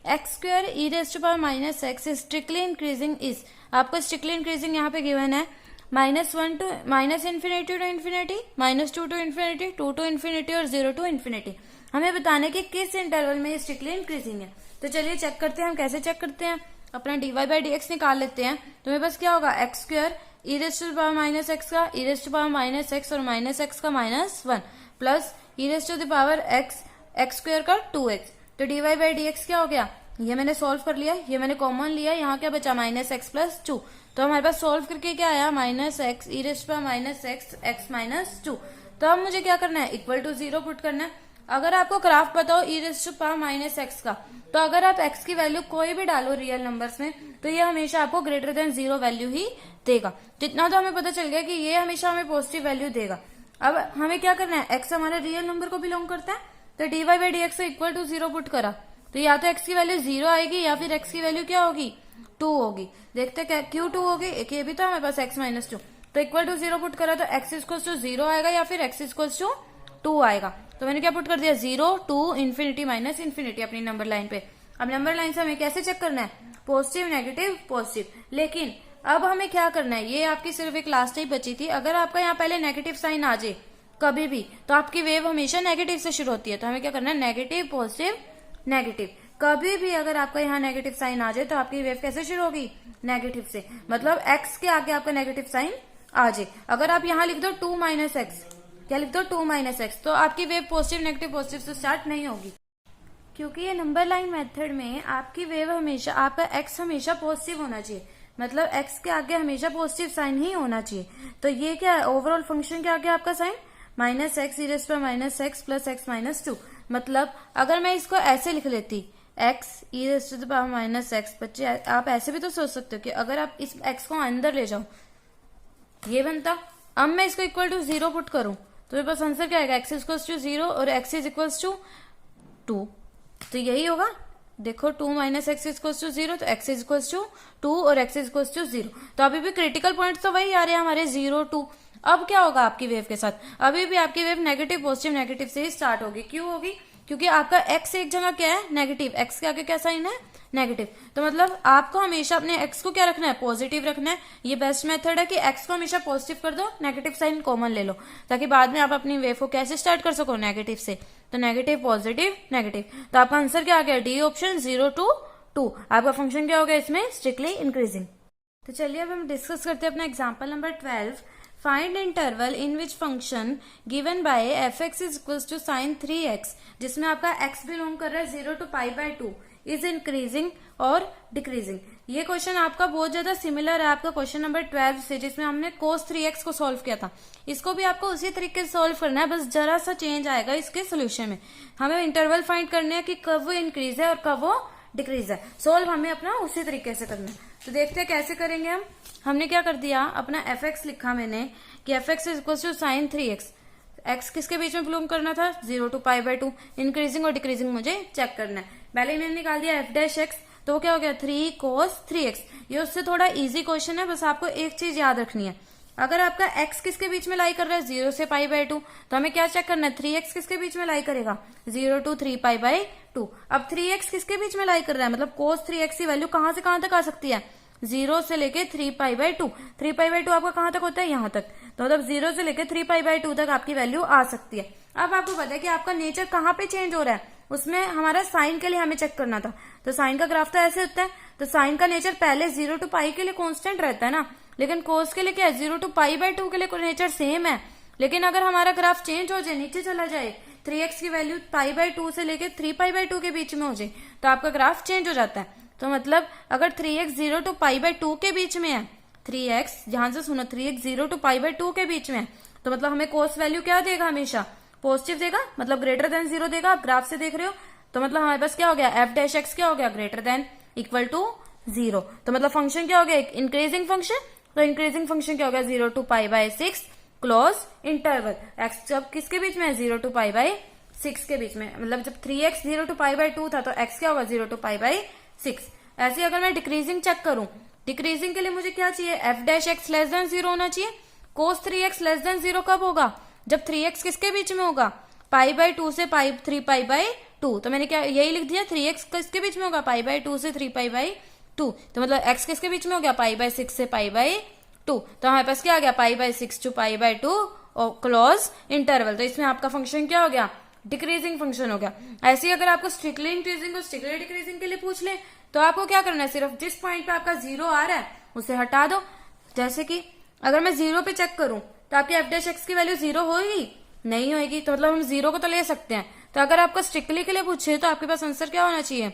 x square e raise to power minus x is strictly increasing is, आपको स्ट्रिक्टली इंक्रीजिंग यहाँ पे गिवन है -1 to -infinity to infinity, -2 to infinity, 2 to infinity और 0 to infinity. हमें बताना है कि किस इंटरवल में ये स्ट्रिक्टली इंक्रीजिंग है। तो चलिए चेक करते हैं, हम कैसे चेक करते हैं, अपना dy/dx निकाल लेते हैं। तो मेरे पास क्या होगा x square e raise to power minus x का e raise to power minus x और माइनस एक्स का -1 plus e raise to the power x x square का 2x। तो dy/dx क्या हो गया, ये मैंने सॉल्व कर लिया, ये मैंने कॉमन लिया, यहाँ क्या बचा -x प्लस 2। तो हमारे पास सॉल्व करके क्या आया -x e raise to power -x x -2। तो अब मुझे क्या करना है, इक्वल टू 0 पुट करना है। अगर आपको ग्राफ पता हो e raise to power -x का, तो अगर आप x की वैल्यू कोई भी डालो रियल नंबर्स में, तो ये हमेशा आपको ग्रेटर देन 0 वैल्यू ही देगा। जितना तो हमें पता चल गया कि ये हमेशा हमें पॉजिटिव वैल्यू देगा। अब हमें क्या करना है, x हमारे रियल नंबर को बिलोंग करता है, तो dy/dx को इक्वल टू 0 पुट करा, तो या तो x की वैल्यू 0 आएगी या फिर x की वैल्यू क्या होगी 2 होगी। देखते क्या क्यों 2 होगी, एक ये भी तो हमारे पास x -2, तो इक्वल टू 0 पुट करा तो x इक्वल टू 0 आएगा या फिर x इक्वल टू 2 आएगा। तो मैंने क्या पुट कर दिया 0 2 इन्फिनिटी माइनस इन्फिनिटी अपनी नंबर लाइन पे। अब नंबर लाइन से हमें कैसे चेक करना है, पॉजिटिव नेगेटिव पॉजिटिव। लेकिन अब हमें क्या करना है, ये आपकी सिर्फ एक लास्ट ही बची थी, अगर आपका यहाँ पहले नेगेटिव साइन आ जाए कभी भी, तो आपकी वेव हमेशा नेगेटिव से शुरू होती है। तो हमें क्या करना है, नेगेटिव पॉजिटिव नेगेटिव। कभी भी अगर आपका यहाँ नेगेटिव साइन आ जाए तो आपकी वेव कैसे शुरू होगी, नेगेटिव से, मतलब x के आगे आपका नेगेटिव साइन आ जाए। अगर आप यहाँ लिख दो 2 - x, क्या लिख दो 2 - x, तो आपकी वेव पॉजिटिव नेगेटिव पॉजिटिव से स्टार्ट नहीं होगी, क्योंकि ये नंबर लाइन मेथड में आपकी वेव हमेशा, आपका x हमेशा पॉजिटिव होना चाहिए, मतलब x के आगे हमेशा पॉजिटिव साइन ही होना चाहिए। तो ये क्या है, ओवरऑल फंक्शन के आगे आपका sine -x e raise to power -x plus x -2। मतलब अगर मैं इसको ऐसे लिख लेती x e raise to the power -x, बच्चे आप ऐसे भी तो सोच सकते हो कि अगर आप इस x को अंदर ले जाओ ये बनता। अब मैं इसको इक्वल टू 0 पुट करूं तो मेरे पास आंसर क्या आएगा, x इक्वल टू 0 और x इज इक्वल टू 2, तो यही होगा। देखो 2 - x इक्वल टू 0, तो x इज इक्वल टू 2 और x इज इक्वल टू 0। तो अभी भी क्रिटिकल पॉइंट्स तो वही आ रहे हैं हमारे 0 2। अब क्या होगा आपकी वेव के साथ, अभी भी आपकी वेव नेगेटिव पॉजिटिव नेगेटिव से ही स्टार्ट होगी। क्यों होगी, क्योंकि आपका x एक जगह क्या है नेगेटिव, x के आगे क्या साइन है नेगेटिव। तो मतलब आपको हमेशा अपने x को क्या रखना है, पॉजिटिव रखना है। ये बेस्ट मेथड है कि x को हमेशा पॉजिटिव कर दो, नेगेटिव साइन कॉमन ले लो, ताकि बाद में आप अपनी वेव को कैसे स्टार्ट कर सको, नेगेटिव से। तो नेगेटिव पॉजिटिव नेगेटिव, तो आपका आंसर क्या आ गया, डी ऑप्शन 0 to 2। आपका फंक्शन क्या हो गया इसमें, स्ट्रिक्टली इंक्रीजिंग। तो चलिए अब हम डिस्कस करते हैं अपना example number 12। Find interval in which function given by f x is equal to sine 3x, जिसमें आपका x बिलोंग कर रहा है 0 to π/2, इज इंक्रीजिंग और डिक्रीजिंग। ये क्वेश्चन आपका बहुत ज्यादा सिमिलर है आपका क्वेश्चन नंबर 12 से, जिसमें हमने cos 3x को सॉल्व किया था। इसको भी आपको उसी तरीके से सॉल्व करना है, बस जरा सा चेंज आएगा इसके सोल्यूशन में। हमें इंटरवल फाइंड करना है कि कब वो इंक्रीज है और कब वो डिक्रीज है। सॉल्व हमें अपना उसी तरीके से करना है। तो देखते हैं कैसे करेंगे हम। हमने क्या कर दिया, अपना एफ एक्स लिखा मैंने कि f x is equal to sine 3x। X किसके बीच में बिलोंग करना था, 0 to π/2। इंक्रीजिंग और डिक्रीजिंग मुझे चेक करना है। पहले मैंने निकाल दिया एफ डैश एक्स, तो क्या हो गया 3 cos 3x। ये उससे थोड़ा इजी क्वेश्चन है, बस आपको एक चीज याद रखनी है। अगर आपका x किसके बीच में लाई कर रहा है, 0 से π/2, तो हमें क्या चेक करना है, 3x किसके बीच में लाई करेगा, 0 to 3 π/2। अब 3x किसके बीच में लाई कर रहा है, मतलब cos 3x की वैल्यू कहां से कहां तक आ सकती है, 0 से लेके 3 π/2। 3 π/2 आपका कहां तक होता है, यहां तक। तो मतलब 0 से लेके 3 π/2 तक आपकी वैल्यू आ सकती है। अब आपको पता है कि आपका नेचर कहां पे चेंज हो रहा है, उसमें हमारा साइन के लिए हमें चेक करना था। तो साइन का ग्राफ तो ऐसे होता है, तो साइन का नेचर पहले 0 to π के लिए कांस्टेंट रहता है ना, लेकिन कोस के लिए क्या है, 0 to π/2 के लिए नेचर सेम है। लेकिन अगर हमारा ग्राफ चेंज हो जाए, नीचे चला जाए, 3x की वैल्यू π/2 से लेके 3 π/2 के बीच में हो जाए, तो आपका ग्राफ चेंज हो जाता है। तो मतलब अगर 3x 0 to π/2 के बीच में है, 3x ध्यान से सुनो, 3x 0 to π/2 के बीच में है, तो मतलब हमें कोस वैल्यू क्या देगा, हमेशा पॉजिटिव देगा, मतलब ग्रेटर देन 0 देगा। आप ग्राफ से देख रहे हो, तो मतलब हमारे पास क्या हो गया, एफ डैश एक्स क्या हो गया, ग्रेटर देन इक्वल टू 0। तो मतलब फंक्शन क्या हो गया, एक इंक्रीजिंग फंक्शन। तो इंक्रीजिंग फंक्शन क्या हो गया, 0 to π/6 क्लोज इंटरवल। एक्स जब किसके बीच में है, 0 to π/6 के बीच में, मतलब जब 3x 0 to π/2 था तो x क्या होगा, 0 to π/6। ऐसे अगर मैं डिक्रीजिंग चेक करूं, डिक्रीजिंग के लिए मुझे क्या चाहिए, F dash x less than 0 होना चाहिए। कोस 3x लेस देन 0 कब होगा, जब 3x किसके बीच में होगा, π/2 से 3π/2। तो मैंने क्या यही लिख दिया, 3x किसके बीच में होगा, π/2 से 3π/2। तो मतलब x किसके बीच में हो गया, π/6 से π/2। तो हमारे पास क्या आ गया, π/6 to π/2 और क्लोज इंटरवल। तो इसमें आपका फंक्शन क्या हो गया, डिक्रीजिंग फंक्शन हो गया। ऐसे ही अगर आपको स्ट्रिक्टली इंक्रीजिंग और स्ट्रिक्टली डिक्रीजिंग के लिए पूछ ले तो आपको क्या करना है, सिर्फ जिस पॉइंट पे आपका 0 आ रहा है उसे हटा दो। जैसे कि अगर मैं 0 पे चेक करूं तो आपकी एफ डैश एक्स की वैल्यू 0 होगी, नहीं होगी। तो मतलब हम 0 को तो ले सकते हैं। तो अगर आपको स्ट्रिक्टली के लिए पूछे तो आपके पास आंसर क्या होना चाहिए,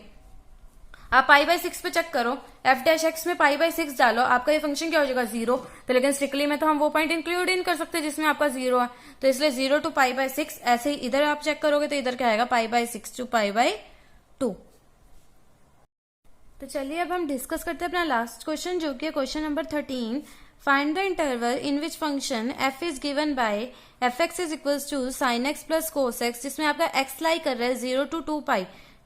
आप π/6 पे चेक करो, एफ डैश एक्स में π/6 डालो, आपका ये फंक्शन क्या हो जाएगा, 0। तो लेकिन स्ट्रिक्टली में तो हम वो पॉइंट इंक्लूड इन कर सकते हैं जिसमें आपका 0 है। तो इसलिए 0 to π/6। ऐसे ही इधर आप चेक करोगे तो इधर क्या आएगा, π/6 to π/2। तो चलिए अब हम डिस्कस करते हैं अपना लास्ट क्वेश्चन, जो कि question number 13। Find the interval in which function f is given by fx is equals to sin x plus cos x, जिसमें आपका x लाई कर रहा है 0 to 2π।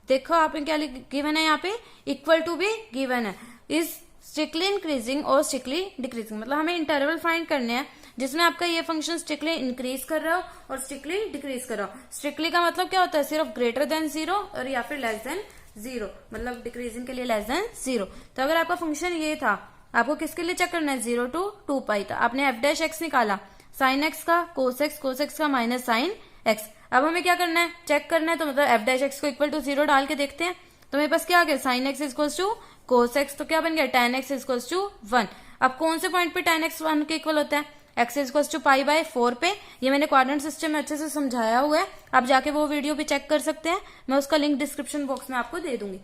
देखो आपने क्या गिवन है, यहाँ पे इक्वल टू भी गिवन है। इज स्ट्रिक्टली इंक्रीजिंग और स्ट्रिक्टली डिक्रीजिंग, मतलब हमें इंटरवल फाइंड करने हैं जिसमें आपका ये फंक्शन स्ट्रिक्टली इंक्रीज कर रहा हो और स्ट्रिक्टली डिक्रीज कर रहा हो। स्ट्रिक्टली का मतलब क्या होता है, सिर्फ ग्रेटर देन 0 और या फिर लेस देन 0, मतलब डिक्रीजिंग के लिए लेस देन 0। तो अगर आपका फंक्शन ये था, आपको किसके लिए चेक करना है, 0 to 2π। तो आपने एफ डैश एक्स निकाला, साइन एक्स का कोस एक्स का माइनस साइन एक्स। अब हमें क्या करना है, चेक करना है। तो मतलब एफ डैश एक्स को इक्वल टू 0 डाल के देखते हैं। तो मेरे पास क्या आ गया, sine x equals to cos x, तो क्या बन गया, tan x इक्वल्स टू 1। अब कौन से पॉइंट पे tan x 1 के इक्वल होता है, x इक्वल्स टू π/4 पे। ये मैंने क्वाड्रेंट सिस्टम में अच्छे से समझाया हुआ है, आप जाके वो वीडियो भी चेक कर सकते हैं, मैं उसका लिंक डिस्क्रिप्शन बॉक्स में आपको दे दूंगी।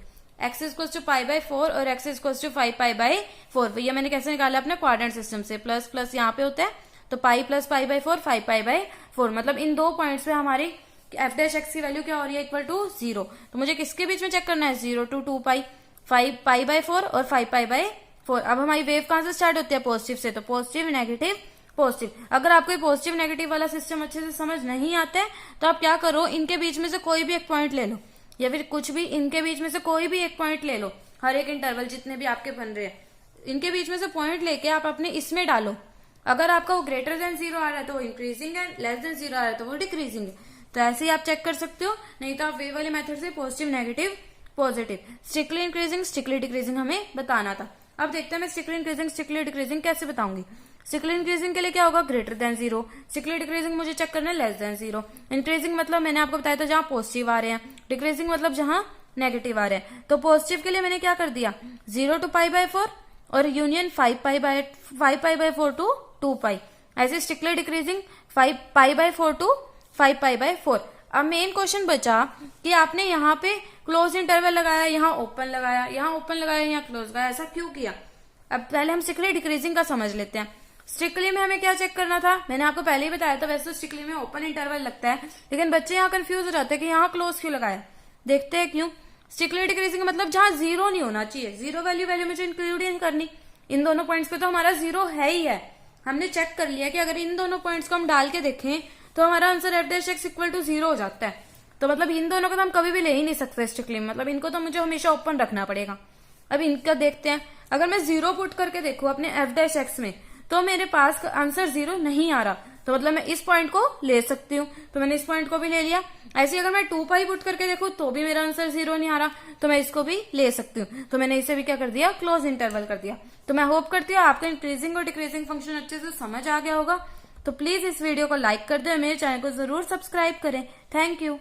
x इक्वल्स टू π/4 और x इक्वल्स टू 5π/4। ये मैंने कैसे निकाला, अपने क्वाड्रेंट सिस्टम से, प्लस प्लस यहाँ पे होता है तो पाई प्लस π/4 5π/4, मतलब इन दो पॉइंट्स पे हमारी एफ डैश एक्स की वैल्यू क्या हो रही है, इक्वल टू 0। तो मुझे किसके बीच में चेक करना है, 0 to 2π, 5π/4 और 5π/4। अब हमारी वेव कहां से स्टार्ट होती है, पॉजिटिव से। तो पॉजिटिव नेगेटिव पॉजिटिव। अगर आपको ये पॉजिटिव नेगेटिव वाला सिस्टम अच्छे से समझ नहीं आता है तो आप क्या करो, इनके बीच में से कोई भी एक पॉइंट ले लो, या फिर कुछ भी इनके बीच में से कोई भी एक पॉइंट ले लो। हर एक इंटरवल जितने भी आपके बन रहे हैं, इनके बीच में से पॉइंट लेके आप अपने इसमें डालो। अगर आपका वो ग्रेटर देन 0 आ रहा है तो वो इंक्रीजिंग है, लेस देन 0 आ रहा है तो वो डिक्रीजिंग है। तो ऐसे ही आप चेक कर सकते हो, नहीं तो आप वे वाले मेथड से positive negative positive, strictly increasing strictly decreasing हमें बताना था। अब देखते हैं मैं स्ट्रिक्टली इंक्रीजिंग स्ट्रिक्टली डिक्रीजिंग कैसे बताऊंगी। स्ट्रिक्टली इंक्रीजिंग के लिए क्या होगा, ग्रेटर देन 0। स्ट्रिक्टली डिक्रीजिंग मुझे चेक करना है लेस देन 0। इंक्रीजिंग मतलब मैंने आपको बताया था जहां पॉजिटिव आ रहे हैं, डिक्रीजिंग मतलब जहां नेगेटिव आ रहे हैं। तो पॉजिटिव के लिए मैंने क्या कर दिया, 0 to π/4 और यूनियन 5π/4 to 2π। ऐसे स्ट्रिक्टली डिक्रीजिंग 5π/4 to 5π/4। अब मेन क्वेश्चन बचा कि आपने यहाँ पे क्लोज इंटरवल लगाया, यहाँ ओपन लगाया, यहाँ ओपन लगाया, यहाँ क्लोज लगाया, ऐसा क्यों किया। अब पहले हम स्ट्रिक्टली डिक्रीजिंग का समझ लेते हैं। स्ट्रिक्टली में हमें क्या चेक करना था, मैंने आपको पहले ही बताया था, वैसे तो स्ट्रिक्टली में ओपन इंटरवल लगता है, लेकिन बच्चे यहाँ कंफ्यूज हो जाते हैं कि यहाँ क्लोज क्यों लगाया। देखते हैं क्यों। स्ट्रिक्टली डिक्रीजिंग मतलब जहां 0 नहीं होना चाहिए, 0 वैल्यू मुझे इंक्लूड नहीं करनी। इन दोनों पॉइंट्स पे तो हमारा 0 है ही है, हमने चेक कर लिया कि अगर इन दोनों पॉइंट्स को हम डाल के देखें तो हमारा answer f dash x equal to 0 हो जाता है। तो मतलब इन दोनों को तो हम कभी भी ले ही नहीं सकते स्ट्रिक्टली, मतलब इनको तो मुझे हमेशा ओपन रखना पड़ेगा। अब इनका देखते हैं, अगर मैं 0 पुट करके देखूं अपने एफ डैश एक्स में तो मेरे पास आंसर 0 नहीं आ रहा, तो मतलब मैं इस पॉइंट को ले सकती हूँ, तो मैंने इस पॉइंट को भी ले लिया। ऐसे अगर मैं 2π पुट करके देखूं तो भी मेरा आंसर 0 नहीं आ रहा, तो मैं इसको भी ले सकती हूँ, तो मैंने इसे भी क्या कर दिया, क्लोज इंटरवल कर दिया। तो मैं होप करती हूँ आपका इंक्रीजिंग और डिक्रीजिंग फंक्शन अच्छे से समझ आ गया होगा। तो प्लीज इस वीडियो को लाइक कर दे, मेरे चैनल को जरूर सब्सक्राइब करें। Thank you.